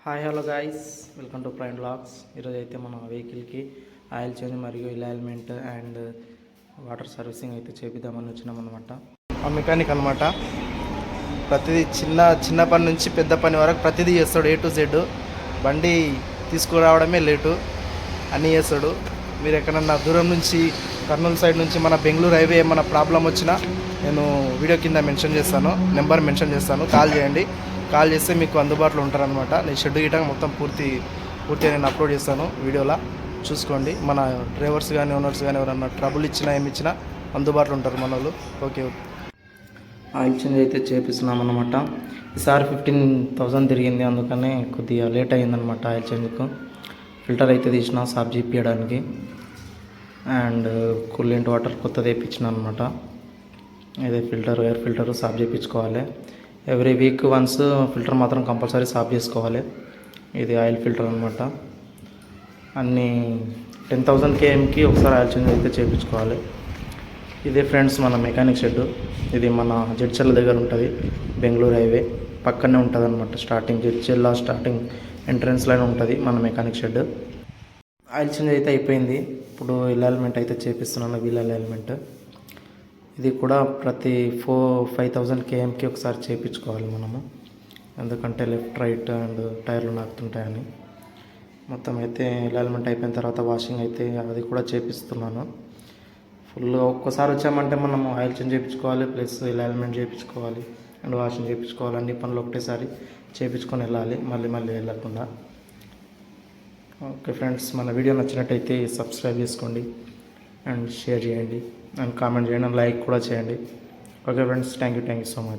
Hi hello guys, welcome to Prime Blogs. ఈరోజు అయితే మన వెహికల్కి ఆయిల్ చేంజ్ మరియు అలైన్మెంట్ అండ్ వాటర్ సర్వీసింగ్ అయితే చేపిద్దామని వచ్చినాం అనమాట. ఆ మెకానిక్ అనమాట. ప్రతిదీ చిన్న పని నుంచి పెద్ద పని వరకు ప్రతిదీ చేస్తాడు, A to Z. బండి తీసుకురావడమే లేటు, అన్నీ చేస్తాడు. మీరు ఎక్కడన్నా దూరం నుంచి కర్నూలు సైడ్ నుంచి మన బెంగళూరు హైవే ఏమైనా ప్రాబ్లం వచ్చినా నేను వీడియో కింద మెన్షన్ చేస్తాను, నెంబర్ మెన్షన్ చేస్తాను, కాల్ చేయండి. కాల్ చేస్తే మీకు అందుబాటులో ఉంటారనమాట. నేను షెడ్ గిటంగా మొత్తం పూర్తిగా నేను అప్లోడ్ చేస్తాను వీడియోలో, చూసుకోండి. మన డ్రైవర్స్ కానీ ఓనర్స్ కానీ ఎవరన్నా ట్రబుల్ ఇచ్చినా ఏమి ఇచ్చినా అందుబాటులో ఉంటారు మన వాళ్ళు. ఓకే. ఆయిల్ చేంజ్ అయితే చేపిస్తున్నాం అనమాట. ఈసారి 15,000 తిరిగింది, అందుకనే కొద్దిగా లేట్ అయిందనమాట ఆయిల్ చేంజ్కు. ఫిల్టర్ అయితే తీసిన సాఫ్ చేయించడానికి అండ్ కూలెంట్ వాటర్ కొత్తది వేయించిన అనమాట. ఇదే ఎయిర్ ఫిల్టర్ సాఫ్ చేయించుకోవాలి. ఎవ్రీ వీక్ వన్స్ ఫిల్టర్ మాత్రం కంపల్సరీ సాఫ్ చేసుకోవాలి. ఇది ఆయిల్ ఫిల్టర్ అనమాట. అన్నీ 10,000 kmకి ఒకసారి ఆయిల్ చేంజ్ అయితే చేయించుకోవాలి. ఇదే ఫ్రెండ్స్ మన మెకానిక్ షెడ్. ఇది మన జడ్చర్ల దగ్గర ఉంటుంది, బెంగళూరు హైవే పక్కనే ఉంటుంది అనమాట. జడ్చర్ల స్టార్టింగ్ ఎంట్రన్స్ లైన్ ఉంటుంది మన మెకానిక్ షెడ్. ఆయిల్ చేంజ్ అయితే అయిపోయింది. ఇప్పుడు అలైన్మెంట్ అయితే చేపిస్తున్నాను, వీల్ అలైన్మెంట్. ఇది కూడా ప్రతి 5,000 kmకి ఒకసారి చేయించుకోవాలి మనము, ఎందుకంటే లెఫ్ట్ రైట్ అండ్ టైర్లు నాకుతుంటాయని. మొత్తం అయితే అలైన్మెంట్ అయిపోయిన తర్వాత వాషింగ్ అయితే అది కూడా చేపిస్తున్నాను. ఒక్కసారి వచ్చామంటే మనము ఆయిల్ చేంజ్ చేయించుకోవాలి, ప్లస్ అలైన్మెంట్ చేయించుకోవాలి అండ్ వాషింగ్ చేయించుకోవాలి. అన్ని పనులు ఒకటేసారి చేయించుకొని వెళ్ళాలి, మళ్ళీ వెళ్ళకుండా. ఓకే ఫ్రెండ్స్, మన వీడియో నచ్చినట్టయితే సబ్స్క్రైబ్ చేసుకోండి అండ్ షేర్ చేయండి అండ్ కామెంట్ చేయండి అండ్ లైక్ కూడా చేయండి. Okay friends, thank you so much.